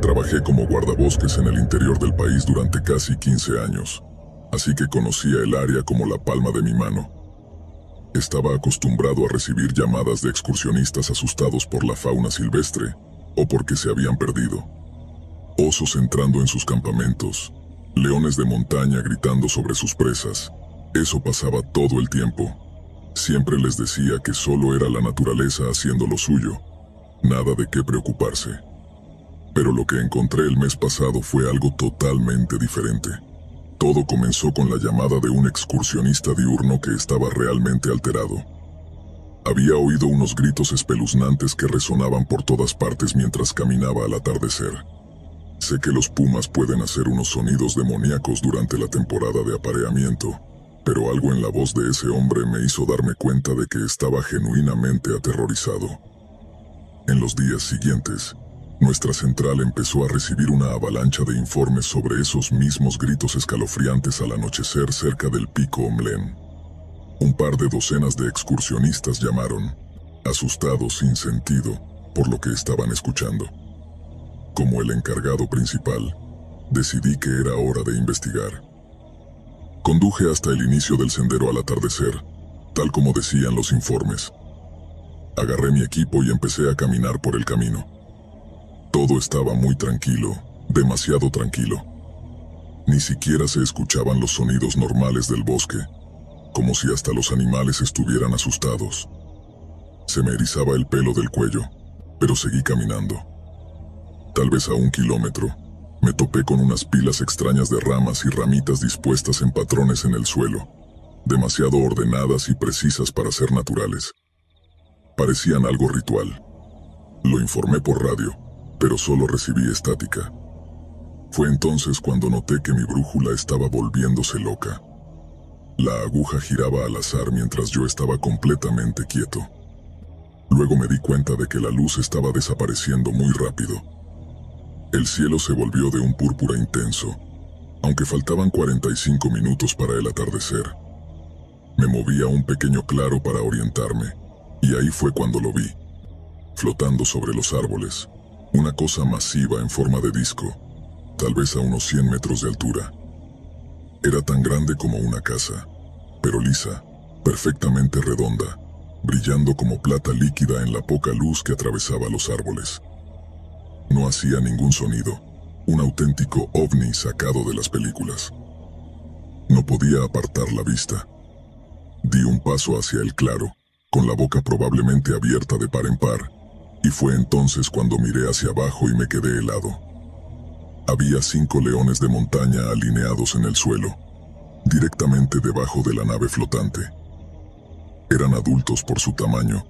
Trabajé como guardabosques en el interior del país durante casi 15 años, así que conocía el área como la palma de mi mano. Estaba acostumbrado a recibir llamadas de excursionistas asustados por la fauna silvestre o porque se habían perdido. Osos entrando en sus campamentos, leones de montaña gritando sobre sus presas. Eso pasaba todo el tiempo. Siempre les decía que solo era la naturaleza haciendo lo suyo, nada de qué preocuparse. Pero lo que encontré el mes pasado fue algo totalmente diferente. Todo comenzó con la llamada de un excursionista diurno que estaba realmente alterado. Había oído unos gritos espeluznantes que resonaban por todas partes mientras caminaba al atardecer. Sé que los pumas pueden hacer unos sonidos demoníacos durante la temporada de apareamiento, pero algo en la voz de ese hombre me hizo darme cuenta de que estaba genuinamente aterrorizado. En los días siguientes, nuestra central empezó a recibir una avalancha de informes sobre esos mismos gritos escalofriantes al anochecer cerca del pico Omlén. Un par de docenas de excursionistas llamaron, asustados sin sentido por lo que estaban escuchando. Como el encargado principal, decidí que era hora de investigar. Conduje hasta el inicio del sendero al atardecer, tal como decían los informes. Agarré mi equipo y empecé a caminar por el camino. Todo estaba muy tranquilo, demasiado tranquilo. Ni siquiera se escuchaban los sonidos normales del bosque, como si hasta los animales estuvieran asustados. Se me erizaba el pelo del cuello, pero seguí caminando. Tal vez a 1 kilómetro, me topé con unas pilas extrañas de ramas y ramitas dispuestas en patrones en el suelo, demasiado ordenadas y precisas para ser naturales. Parecían algo ritual. Lo informé por radio, pero solo recibí estática. Fue entonces cuando noté que mi brújula estaba volviéndose loca. La aguja giraba al azar mientras yo estaba completamente quieto. Luego me di cuenta de que la luz estaba desapareciendo muy rápido. El cielo se volvió de un púrpura intenso, aunque faltaban 45 minutos para el atardecer. Me moví a un pequeño claro para orientarme, y ahí fue cuando lo vi, flotando sobre los árboles. Una cosa masiva en forma de disco, tal vez a unos 100 metros de altura. Era tan grande como una casa, pero lisa, perfectamente redonda, brillando como plata líquida en la poca luz que atravesaba los árboles. No hacía ningún sonido, un auténtico ovni sacado de las películas. No podía apartar la vista. Di un paso hacia el claro, con la boca probablemente abierta de par en par, y fue entonces cuando miré hacia abajo y me quedé helado. Había 5 leones de montaña alineados en el suelo, directamente debajo de la nave flotante. Eran adultos por su tamaño,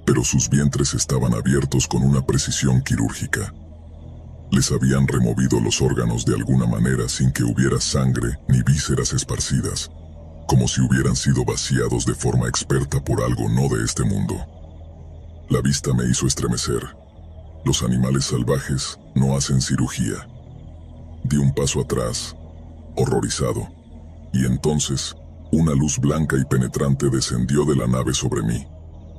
pero sus vientres estaban abiertos con una precisión quirúrgica. Les habían removido los órganos de alguna manera sin que hubiera sangre ni vísceras esparcidas, como si hubieran sido vaciados de forma experta por algo no de este mundo. La vista me hizo estremecer. Los animales salvajes no hacen cirugía. Di un paso atrás, horrorizado, y entonces una luz blanca y penetrante descendió de la nave sobre mí,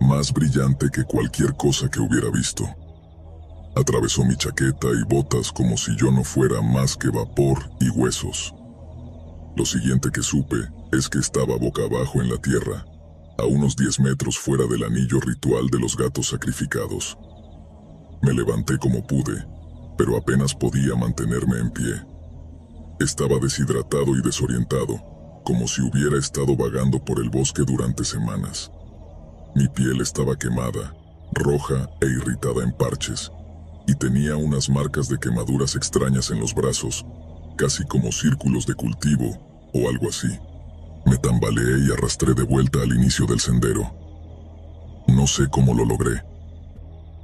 más brillante que cualquier cosa que hubiera visto. Atravesó mi chaqueta y botas como si yo no fuera más que vapor y huesos. Lo siguiente que supe es que estaba boca abajo en la tierra, a unos 10 metros fuera del anillo ritual de los gatos sacrificados. Me levanté como pude, pero apenas podía mantenerme en pie. Estaba deshidratado y desorientado, como si hubiera estado vagando por el bosque durante semanas. Mi piel estaba quemada, roja e irritada en parches, y tenía unas marcas de quemaduras extrañas en los brazos, casi como círculos de cultivo o algo así. Me tambaleé y arrastré de vuelta al inicio del sendero. No sé cómo lo logré.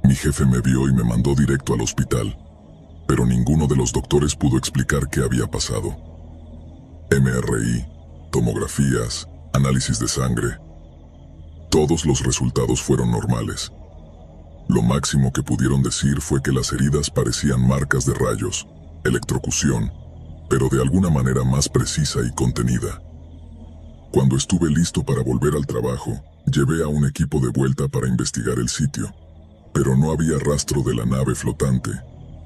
Mi jefe me vio y me mandó directo al hospital, pero ninguno de los doctores pudo explicar qué había pasado. MRI, tomografías, análisis de sangre. Todos los resultados fueron normales. Lo máximo que pudieron decir fue que las heridas parecían marcas de rayos, electrocución, pero de alguna manera más precisa y contenida. Cuando estuve listo para volver al trabajo, llevé a un equipo de vuelta para investigar el sitio, pero no había rastro de la nave flotante,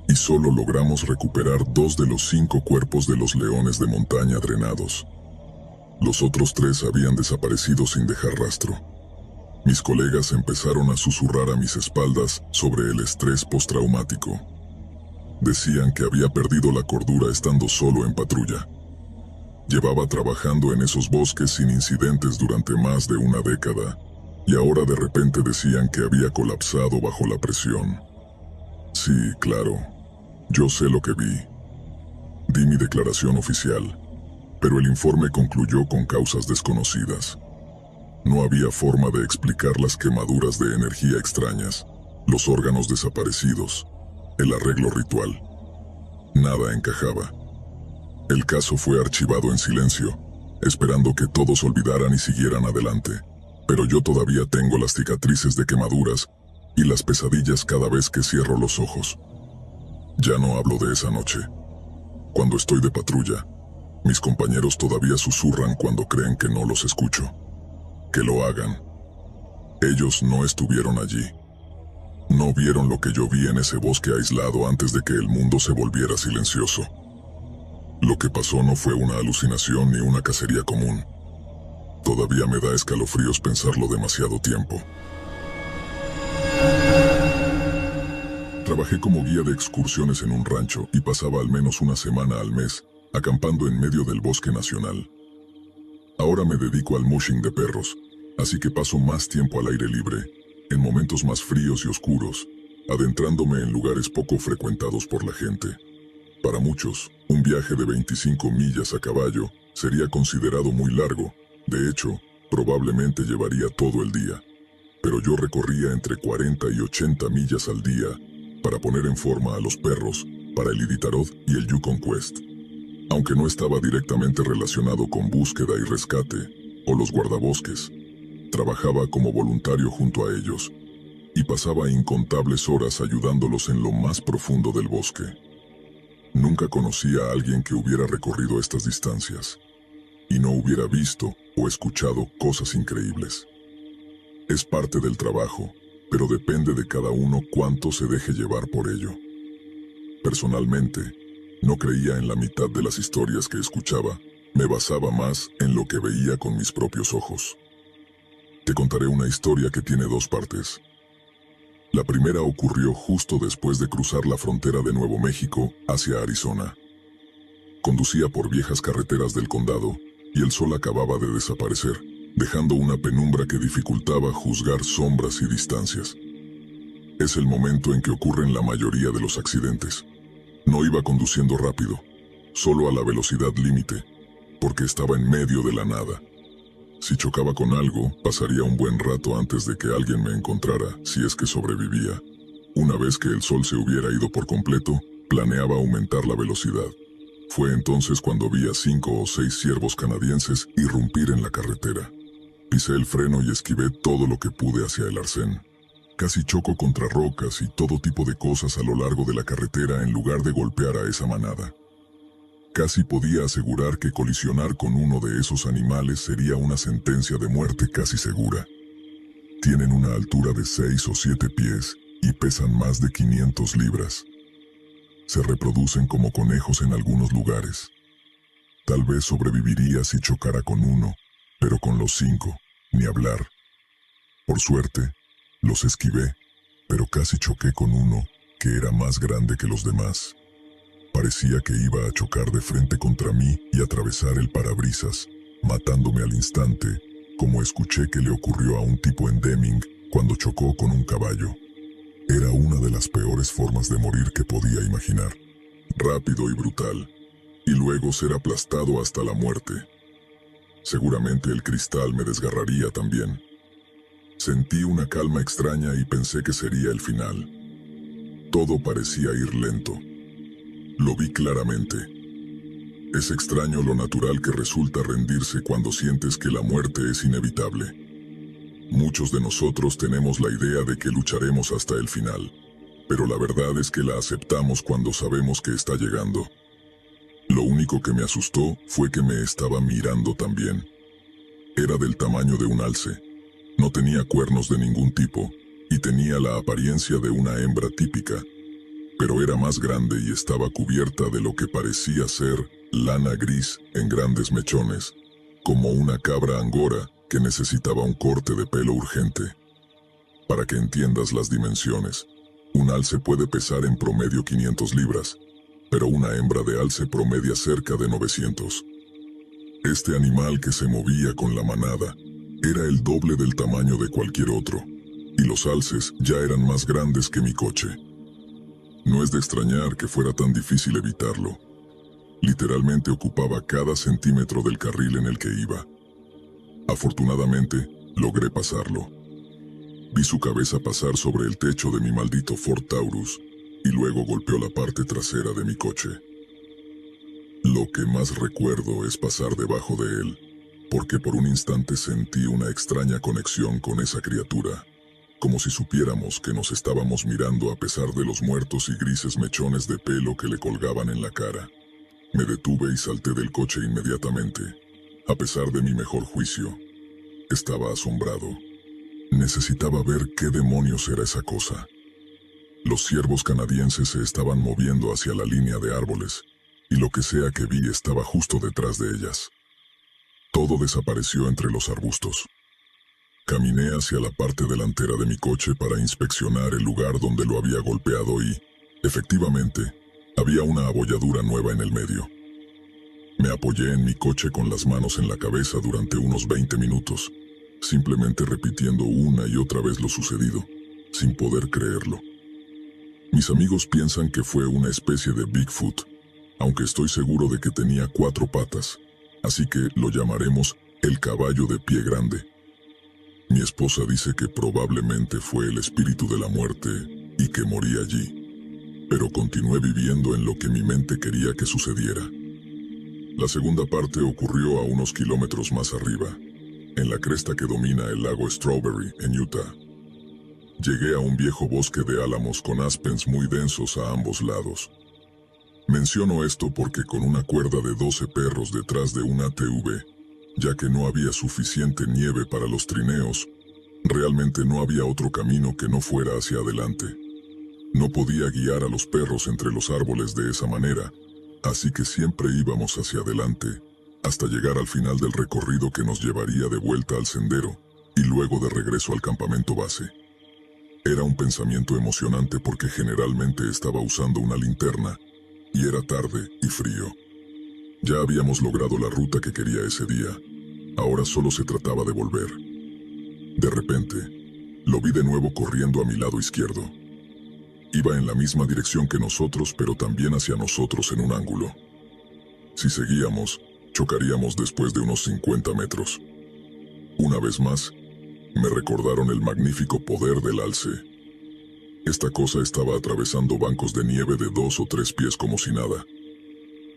y y solo logramos recuperar 2 de los 5 cuerpos de los leones de montaña drenados. Los otros 3 habían desaparecido sin dejar rastro. Mis colegas empezaron a susurrar a mis espaldas sobre el estrés postraumático. Decían que había perdido la cordura estando solo en patrulla. Llevaba trabajando en esos bosques sin incidentes durante más de una década, y ahora de repente decían que había colapsado bajo la presión. Sí, claro, yo sé lo que vi. Di mi declaración oficial, pero el informe concluyó con causas desconocidas. No había forma de explicar las quemaduras de energía extrañas, los órganos desaparecidos, el arreglo ritual. Nada encajaba. El caso fue archivado en silencio, esperando que todos olvidaran y siguieran adelante. Pero yo todavía tengo las cicatrices de quemaduras y las pesadillas cada vez que cierro los ojos. Ya no hablo de esa noche. Cuando estoy de patrulla, mis compañeros todavía susurran cuando creen que no los escucho. Que lo hagan. Ellos no estuvieron allí. No vieron lo que yo vi en ese bosque aislado antes de que el mundo se volviera silencioso. Lo que pasó no fue una alucinación ni una cacería común. Todavía me da escalofríos pensarlo demasiado tiempo. Trabajé como guía de excursiones en un rancho y pasaba al menos una semana al mes acampando en medio del bosque nacional. Ahora me dedico al mushing de perros, así que paso más tiempo al aire libre, en momentos más fríos y oscuros, adentrándome en lugares poco frecuentados por la gente. Para muchos, un viaje de 25 millas a caballo sería considerado muy largo. De hecho, probablemente llevaría todo el día. Pero yo recorría entre 40 y 80 millas al día para poner en forma a los perros para el Iditarod y el Yukon Quest. Aunque no estaba directamente relacionado con búsqueda y rescate o los guardabosques, trabajaba como voluntario junto a ellos y pasaba incontables horas ayudándolos en lo más profundo del bosque. Nunca conocí a alguien que hubiera recorrido estas distancias y no hubiera visto o escuchado cosas increíbles. Es parte del trabajo, pero depende de cada uno cuánto se deje llevar por ello. Personalmente, no creía en la mitad de las historias que escuchaba, me basaba más en lo que veía con mis propios ojos. Te contaré una historia que tiene 2 partes. La primera ocurrió justo después de cruzar la frontera de Nuevo México hacia Arizona. Conducía por viejas carreteras del condado y el sol acababa de desaparecer, dejando una penumbra que dificultaba juzgar sombras y distancias. Es el momento en que ocurren la mayoría de los accidentes. No iba conduciendo rápido, solo a la velocidad límite, porque estaba en medio de la nada. Si chocaba con algo, pasaría un buen rato antes de que alguien me encontrara, si es que sobrevivía. Una vez que el sol se hubiera ido por completo, planeaba aumentar la velocidad. Fue entonces cuando vi a 5 o 6 ciervos canadienses irrumpir en la carretera. Pisé el freno y esquivé todo lo que pude hacia el arcén. Casi choco contra rocas y todo tipo de cosas a lo largo de la carretera en lugar de golpear a esa manada. Casi podía asegurar que colisionar con uno de esos animales sería una sentencia de muerte casi segura. Tienen una altura de 6 o 7 pies y pesan más de 500 libras. Se reproducen como conejos en algunos lugares. Tal vez sobreviviría si chocara con uno, pero con los 5, ni hablar. Por suerte, los esquivé, pero casi choqué con uno que era más grande que los demás. Parecía que iba a chocar de frente contra mí y atravesar el parabrisas, matándome al instante, como escuché que le ocurrió a un tipo en Deming cuando chocó con un caballo. Era una de las peores formas de morir que podía imaginar. Rápido y brutal, y luego ser aplastado hasta la muerte. Seguramente el cristal me desgarraría también. Sentí una calma extraña y pensé que sería el final. Todo parecía ir lento. Lo vi claramente. Es extraño lo natural que resulta rendirse cuando sientes que la muerte es inevitable. Muchos de nosotros tenemos la idea de que lucharemos hasta el final, pero la verdad es que la aceptamos cuando sabemos que está llegando. Lo único que me asustó fue que me estaba mirando también. Era del tamaño de un alce. No tenía cuernos de ningún tipo, y tenía la apariencia de una hembra típica. pero era más grande y estaba cubierta de lo que parecía ser lana gris en grandes mechones, como una cabra angora que necesitaba un corte de pelo urgente. Para que entiendas las dimensiones, un alce puede pesar en promedio 500 libras, pero una hembra de alce promedia cerca de 900. Este animal que se movía con la manada era el doble del tamaño de cualquier otro, y los alces ya eran más grandes que mi coche. No es de extrañar que fuera tan difícil evitarlo. Literalmente ocupaba cada centímetro del carril en el que iba. Afortunadamente, logré pasarlo. Vi su cabeza pasar sobre el techo de mi maldito Ford Taurus y luego golpeó la parte trasera de mi coche. Lo que más recuerdo es pasar debajo de él, porque por un instante sentí una extraña conexión con esa criatura, como si supiéramos que nos estábamos mirando a pesar de los muertos y grises mechones de pelo que le colgaban en la cara. Me detuve y salté del coche inmediatamente, a pesar de mi mejor juicio. Estaba asombrado. Necesitaba ver qué demonios era esa cosa. Los ciervos canadienses se estaban moviendo hacia la línea de árboles, y lo que sea que vi estaba justo detrás de ellas. Todo desapareció entre los arbustos. Caminé hacia la parte delantera de mi coche para inspeccionar el lugar donde lo había golpeado y, efectivamente, había una abolladura nueva en el medio. Me apoyé en mi coche con las manos en la cabeza durante unos 20 minutos, simplemente repitiendo una y otra vez lo sucedido, sin poder creerlo. Mis amigos piensan que fue una especie de Bigfoot, aunque estoy seguro de que tenía 4 patas, así que lo llamaremos el caballo de pie grande. Mi esposa dice que probablemente fue el espíritu de la muerte y que morí allí, pero continué viviendo en lo que mi mente quería que sucediera. La segunda parte ocurrió a unos kilómetros más arriba, en la cresta que domina el lago Strawberry, en Utah. Llegué a un viejo bosque de álamos con aspens muy densos a ambos lados. Menciono esto porque con una cuerda de 12 perros detrás de un ATV, ya que no había suficiente nieve para los trineos, realmente no había otro camino que no fuera hacia adelante. No podía guiar a los perros entre los árboles de esa manera, así que siempre íbamos hacia adelante, hasta llegar al final del recorrido que nos llevaría de vuelta al sendero, y luego de regreso al campamento base. Era un pensamiento emocionante porque generalmente estaba usando una linterna, y era tarde y frío. Ya habíamos logrado la ruta que quería ese día, ahora solo se trataba de volver. De repente, lo vi de nuevo corriendo a mi lado izquierdo. Iba en la misma dirección que nosotros, pero también hacia nosotros en un ángulo. Si seguíamos, chocaríamos después de unos 50 metros. Una vez más, me recordaron el magnífico poder del alce. Esta cosa estaba atravesando bancos de nieve de 2 o 3 pies como si nada.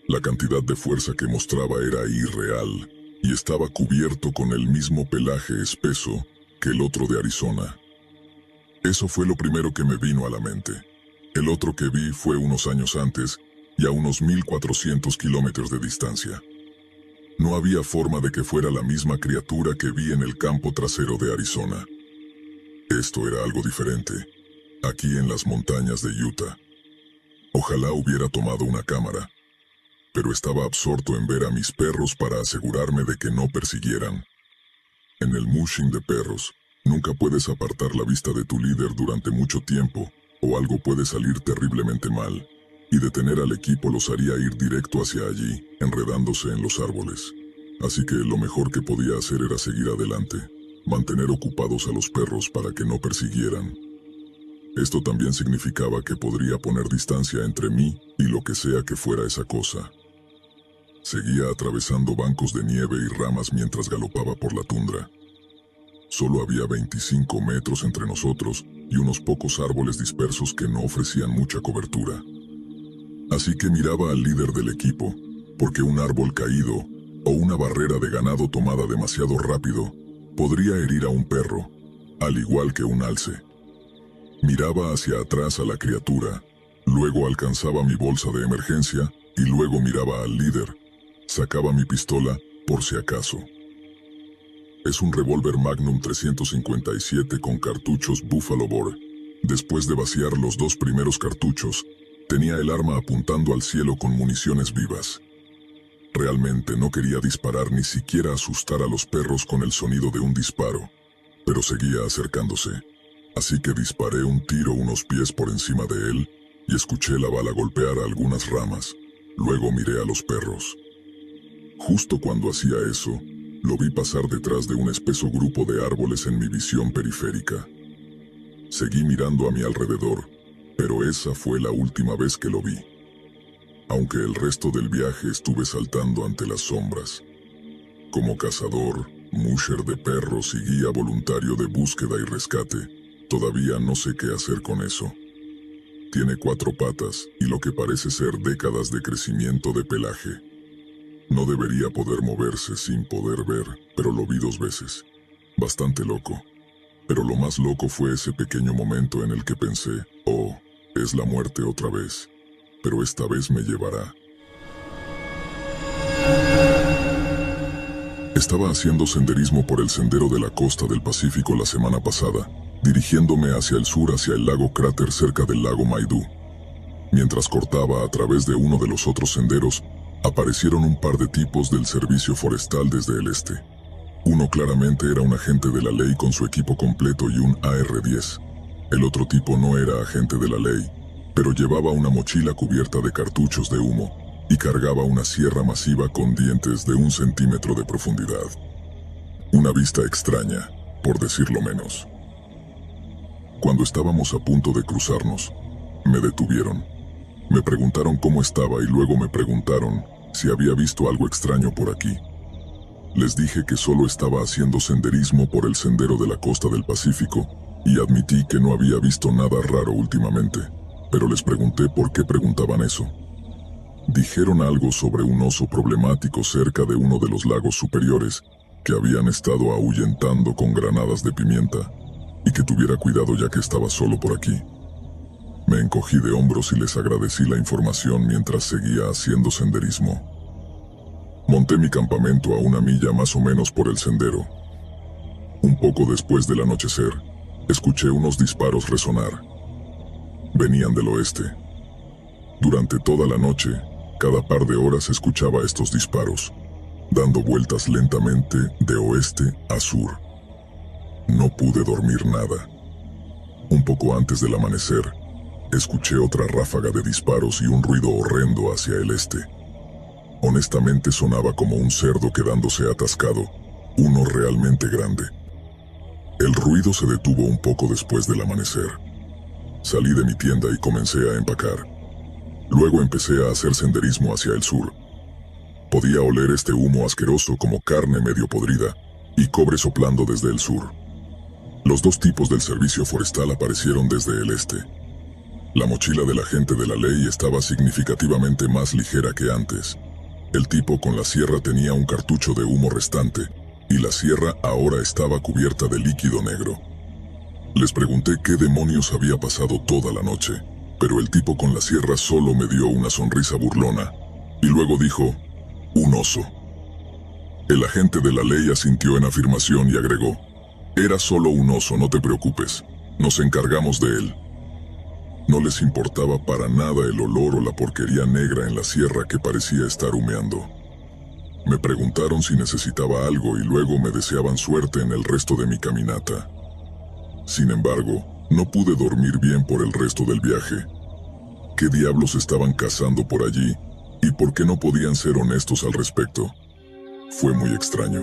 La cantidad de fuerza que mostraba era irreal, y estaba cubierto con el mismo pelaje espeso que el otro de Arizona. Eso fue lo primero que me vino a la mente. El otro que vi fue unos años antes, y a unos 1400 kilómetros de distancia. No había forma de que fuera la misma criatura que vi en el campo trasero de Arizona. Esto era algo diferente, aquí en las montañas de Utah. Ojalá hubiera tomado una cámara, pero estaba absorto en ver a mis perros para asegurarme de que no persiguieran. En el mushing de perros, nunca puedes apartar la vista de tu líder durante mucho tiempo, o algo puede salir terriblemente mal, y detener al equipo los haría ir directo hacia allí, enredándose en los árboles. Así que lo mejor que podía hacer era seguir adelante, mantener ocupados a los perros para que no persiguieran. Esto también significaba que podría poner distancia entre mí y lo que sea que fuera esa cosa. Seguía atravesando bancos de nieve y ramas mientras galopaba por la tundra. Solo había 25 metros entre nosotros y unos pocos árboles dispersos que no ofrecían mucha cobertura. Así que miraba al líder del equipo, porque un árbol caído o una barrera de ganado tomada demasiado rápido podría herir a un perro, al igual que un alce. Miraba hacia atrás a la criatura, luego alcanzaba mi bolsa de emergencia y luego miraba al líder. Sacaba mi pistola, por si acaso. Es un revólver Magnum 357 con cartuchos Buffalo Bore. Después de vaciar los 2 primeros cartuchos, Tenía el arma apuntando al cielo con municiones vivas. Realmente no quería disparar ni siquiera asustar a los perros con el sonido de un disparo, pero seguía acercándose. Así que disparé un tiro unos pies por encima de él y escuché la bala golpear a algunas ramas. Luego miré a los perros. Justo cuando hacía eso, lo vi pasar detrás de un espeso grupo de árboles en mi visión periférica. Seguí mirando a mi alrededor, pero esa fue la última vez que lo vi. Aunque el resto del viaje estuve saltando ante las sombras. Como cazador, musher de perros y guía voluntario de búsqueda y rescate, todavía no sé qué hacer con eso. Tiene 4 patas y lo que parece ser décadas de crecimiento de pelaje. No debería poder moverse sin poder ver, pero lo vi 2 veces. Bastante loco. Pero lo más loco fue ese pequeño momento en el que pensé, oh, es la muerte otra vez. Pero esta vez me llevará. Estaba haciendo senderismo por el sendero de la costa del Pacífico la semana pasada, dirigiéndome hacia el sur hacia el lago Cráter cerca del lago Maidú. Mientras cortaba a través de uno de los otros senderos, aparecieron un par de tipos del servicio forestal desde el este. Uno claramente era un agente de la ley con su equipo completo y un AR-10. El otro tipo no era agente de la ley, pero llevaba una mochila cubierta de cartuchos de humo y cargaba una sierra masiva con dientes de 1 centímetro de profundidad. Una vista extraña, por decirlo menos. Cuando estábamos a punto de cruzarnos, me detuvieron. Me preguntaron cómo estaba y luego me preguntaron si había visto algo extraño por aquí. Les dije que solo estaba haciendo senderismo por el sendero de la costa del Pacífico y admití que no había visto nada raro últimamente, pero les pregunté por qué preguntaban eso. Dijeron algo sobre un oso problemático cerca de uno de los lagos superiores que habían estado ahuyentando con granadas de pimienta y que tuviera cuidado ya que estaba solo por aquí. Me encogí de hombros y les agradecí la información mientras seguía haciendo senderismo. Monté mi campamento a 1 milla más o menos por el sendero. Un poco después del anochecer, escuché unos disparos resonar. Venían del oeste. Durante toda la noche, cada par de horas escuchaba estos disparos, dando vueltas lentamente de oeste a sur. No pude dormir nada. Un poco antes del amanecer, escuché otra ráfaga de disparos y un ruido horrendo hacia el este. Honestamente sonaba como un cerdo quedándose atascado, uno realmente grande. El ruido se detuvo un poco después del amanecer. Salí de mi tienda y comencé a empacar. Luego empecé a hacer senderismo hacia el sur. Podía oler este humo asqueroso como carne medio podrida y cobre soplando desde el sur. Los 2 tipos del servicio forestal aparecieron desde el este. La mochila del agente de la ley estaba significativamente más ligera que antes. El tipo con la sierra tenía un cartucho de humo restante, y la sierra ahora estaba cubierta de líquido negro. Les pregunté qué demonios había pasado toda la noche, pero el tipo con la sierra solo me dio una sonrisa burlona, y luego dijo, «Un oso». El agente de la ley asintió en afirmación y agregó, «Era solo un oso, no te preocupes, nos encargamos de él». No les importaba para nada el olor o la porquería negra en la sierra que parecía estar humeando. Me preguntaron si necesitaba algo y luego me deseaban suerte en el resto de mi caminata. Sin embargo, no pude dormir bien por el resto del viaje. ¿Qué diablos estaban cazando por allí? ¿Y por qué no podían ser honestos al respecto? Fue muy extraño.